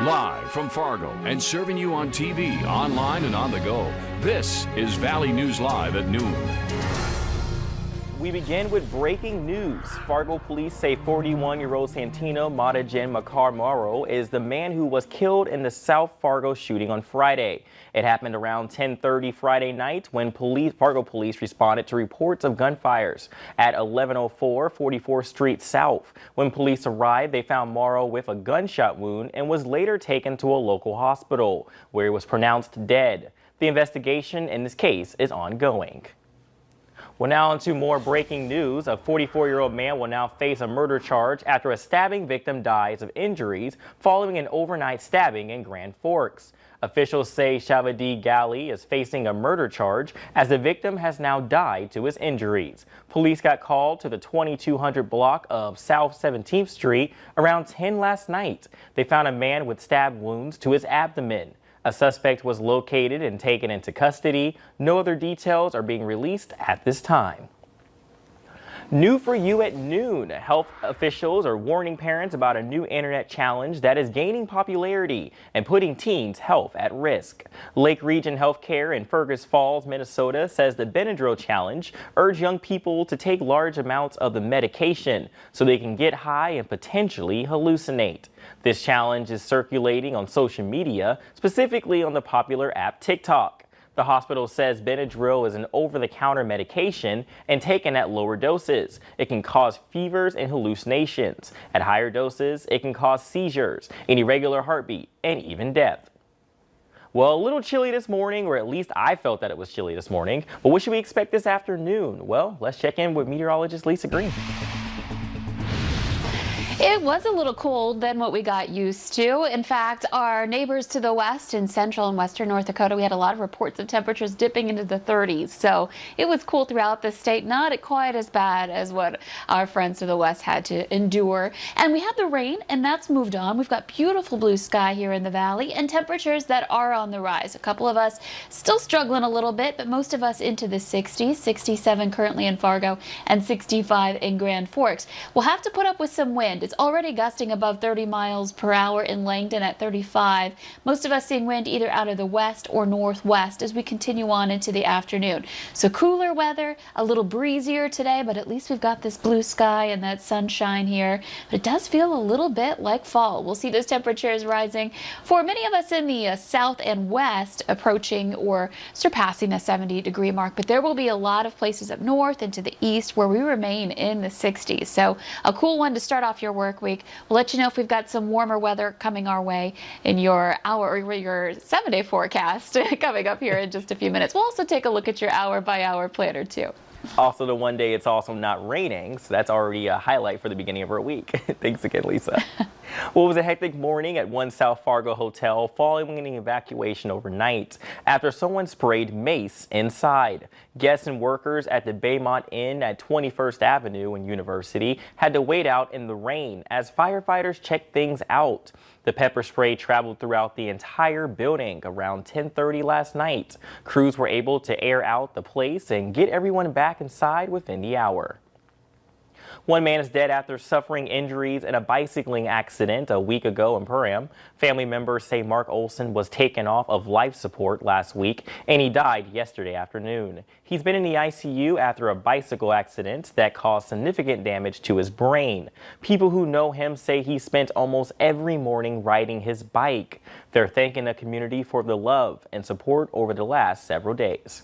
Live from Fargo and serving you on TV, online, and on the go. This is Valley News Live at noon. We begin with breaking news. Fargo police say 41-year-old Santino Matajan Makar Morrow is the man who was killed in the South Fargo shooting on Friday. It happened around 10:30 Friday night when Fargo police responded to reports of gunfires at 1104 44th Street South. When police arrived, they found Morrow with a gunshot wound and was later taken to a local hospital, where he was pronounced dead. The investigation in this case is ongoing. Well, now on to more breaking news. A 44-year-old man will now face a murder charge after a stabbing victim dies of injuries following an overnight stabbing in Grand Forks. Officials say Shavadi Gali is facing a murder charge as the victim has now died to his injuries. Police got called to the 2200 block of South 17th Street around 10 last night. They found a man with stab wounds to his abdomen. A suspect was located and taken into custody. No other details are being released at this time. New for you at noon. Health officials are warning parents about a new internet challenge that is gaining popularity and putting teens' health at risk. Lake Region Healthcare in Fergus Falls, Minnesota says the Benadryl challenge urged young people to take large amounts of the medication so they can get high and potentially hallucinate. This challenge is circulating on social media, specifically on the popular app TikTok. The hospital says Benadryl is an over-the-counter medication and taken at lower doses. It can cause fevers and hallucinations. At higher doses, it can cause seizures, an irregular heartbeat, and even death. Well, a little chilly this morning, or at least I felt that it was chilly this morning. But what should we expect this afternoon? Well, let's check in with meteorologist Lisa Green. It was a little cold than what we got used to. In fact, our neighbors to the west in central and western North Dakota, we had a lot of reports of temperatures dipping into the 30s. So it was cool throughout the state, not quite as bad as what our friends to the west had to endure. And we had the rain, and that's moved on. We've got beautiful blue sky here in the valley and temperatures that are on the rise. A couple of us still struggling a little bit, but most of us into the 60s, 67 currently in Fargo and 65 in Grand Forks. We'll have to put up with some wind. It's already gusting above 30 miles per hour in Langdon at 35. Most of us seeing wind either out of the west or northwest as we continue on into the afternoon. So cooler weather, a little breezier today, but at least we've got this blue sky and that sunshine here. But it does feel a little bit like fall. We'll see those temperatures rising for many of us in the south and west, approaching or surpassing the 70-degree mark. But there will be a lot of places up north and to the east where we remain in the 60s. So a cool one to start off your work week. We'll let you know if we've got some warmer weather coming our way in your hour or your 7-day forecast coming up here in just a few minutes. We'll also take a look at your hour-by-hour planner too. Also, the one day it's also not raining, so that's already a highlight for the beginning of our week. Thanks again, Lisa. Well, it was a hectic morning at one South Fargo hotel following an evacuation overnight after someone sprayed mace inside. Guests and workers at the Baymont Inn at 21st Avenue and University had to wait out in the rain as firefighters checked things out. The pepper spray traveled throughout the entire building around 10:30 last night. Crews were able to air out the place and get everyone back inside within the hour. One man is dead after suffering injuries in a bicycling accident a week ago in Perham. Family members say Mark Olson was taken off of life support last week and he died yesterday afternoon. He's been in the ICU after a bicycle accident that caused significant damage to his brain. People who know him say he spent almost every morning riding his bike. They're thanking the community for the love and support over the last several days.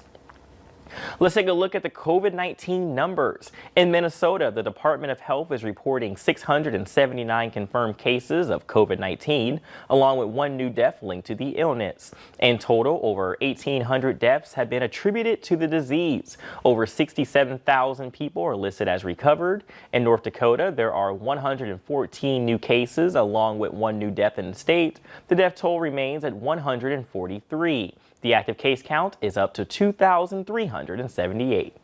Let's take a look at the COVID-19 numbers. In Minnesota, the Department of Health is reporting 679 confirmed cases of COVID-19, along with one new death linked to the illness. In total, over 1,800 deaths have been attributed to the disease. Over 67,000 people are listed as recovered. In North Dakota, there are 114 new cases, along with one new death in the state. The death toll remains at 143. The active case count is up to 2,378.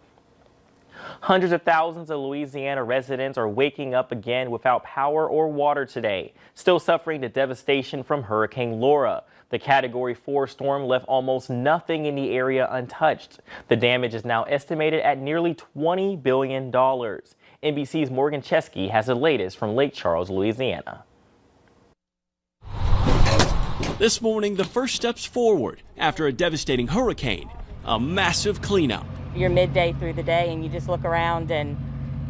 Hundreds of thousands of Louisiana residents are waking up again without power or water today, still suffering the devastation from Hurricane Laura. The Category 4 storm left almost nothing in the area untouched. The damage is now estimated at nearly $20 billion. NBC's Morgan Chesky has the latest from Lake Charles, Louisiana. This morning, the first steps forward after a devastating hurricane, a massive cleanup. You're midday through the day and you just look around and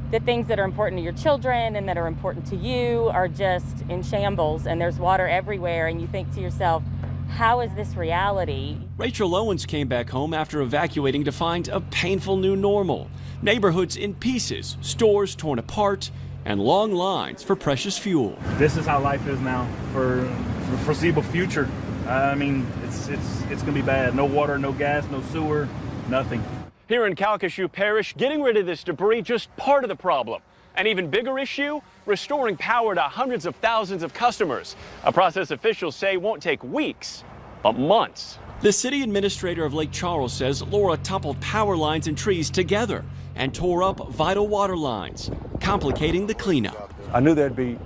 the things that are important to your children and that are important to you are just in shambles, and there's water everywhere, and you think to yourself, how is this reality? Rachel Owens came back home after evacuating to find a painful new normal. Neighborhoods in pieces, stores torn apart, and long lines for precious fuel. This is how life is now for the foreseeable future. I mean, it's going to be bad. No water, no gas, no sewer, nothing. Here in Calcasieu Parish, getting rid of this debris just part of the problem. An even bigger issue, restoring power to hundreds of thousands of customers. A process officials say won't take weeks, but months. The city administrator of Lake Charles says Laura toppled power lines and trees together and tore up vital water lines, complicating the cleanup. I knew there'd be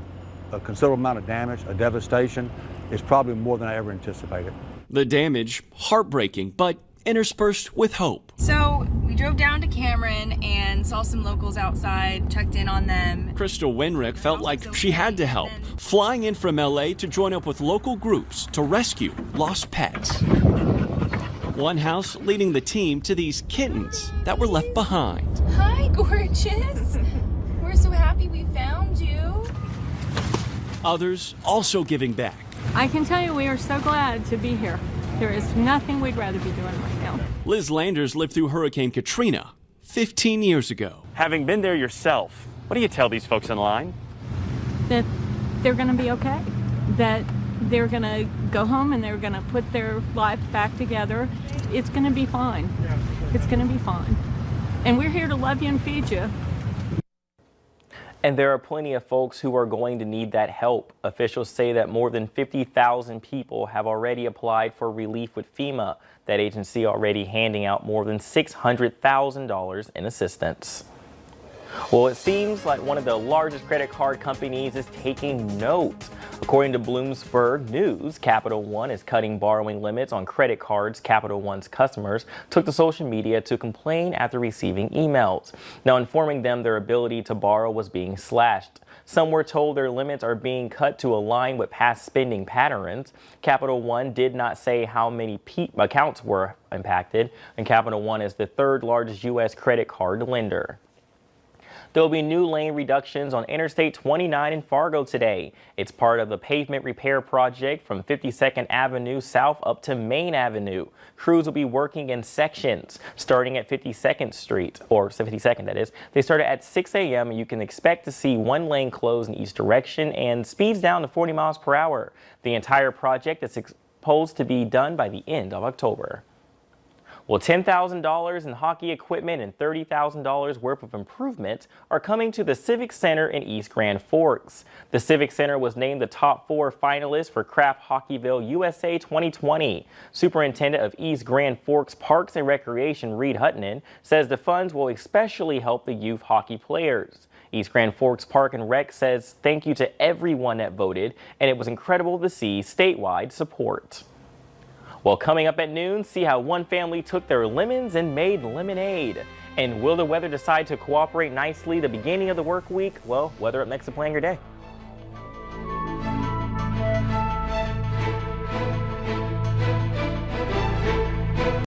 a considerable amount of damage, a devastation. It's probably more than I ever anticipated. The damage, heartbreaking, but interspersed with hope. So we drove down to Cameron and saw some locals outside, checked in on them. Crystal Wenrick felt like she had to help, flying in from LA to join up with local groups to rescue lost pets. One house leading the team to these kittens that were left behind. Hi, gorgeous. We're so happy we found you. Others also giving back. I can tell you we are so glad to be here. There is nothing we'd rather be doing right now. Liz Landers lived through Hurricane Katrina 15 years ago. Having been there yourself, what do you tell these folks in line? That they're going to be okay. That they're going to go home and they're going to put their life back together. It's going to be fine. It's going to be fine. And we're here to love you and feed you. And there are plenty of folks who are going to need that help. Officials say that more than 50,000 people have already applied for relief with FEMA. That agency already handing out more than $600,000 in assistance. Well, it seems like one of the largest credit card companies is taking note. According to Bloomberg News, Capital One is cutting borrowing limits on credit cards. Capital One's customers took to social media to complain after receiving emails, now informing them their ability to borrow was being slashed. Some were told their limits are being cut to align with past spending patterns. Capital One did not say how many accounts were impacted, and Capital One is the third largest U.S. credit card lender. There will be new lane reductions on Interstate 29 in Fargo today. It's part of the pavement repair project from 52nd Avenue South up to Main Avenue. Crews will be working in sections starting at 52nd Street, or 52nd that is. They start at 6 a.m. and you can expect to see one lane closed in each direction and speeds down to 40 miles per hour. The entire project is supposed to be done by the end of October. Well, $10,000 in hockey equipment and $30,000 worth of improvements are coming to the Civic Center in East Grand Forks. The Civic Center was named the top 4 finalists for Kraft Hockeyville USA 2020. Superintendent of East Grand Forks Parks and Recreation, Reed Huttonen, says the funds will especially help the youth hockey players. East Grand Forks Park and Rec says thank you to everyone that voted, and it was incredible to see statewide support. Well, coming up at noon, see how one family took their lemons and made lemonade. And will the weather decide to cooperate nicely the beginning of the work week? Well, weather up next to Plan Your Day.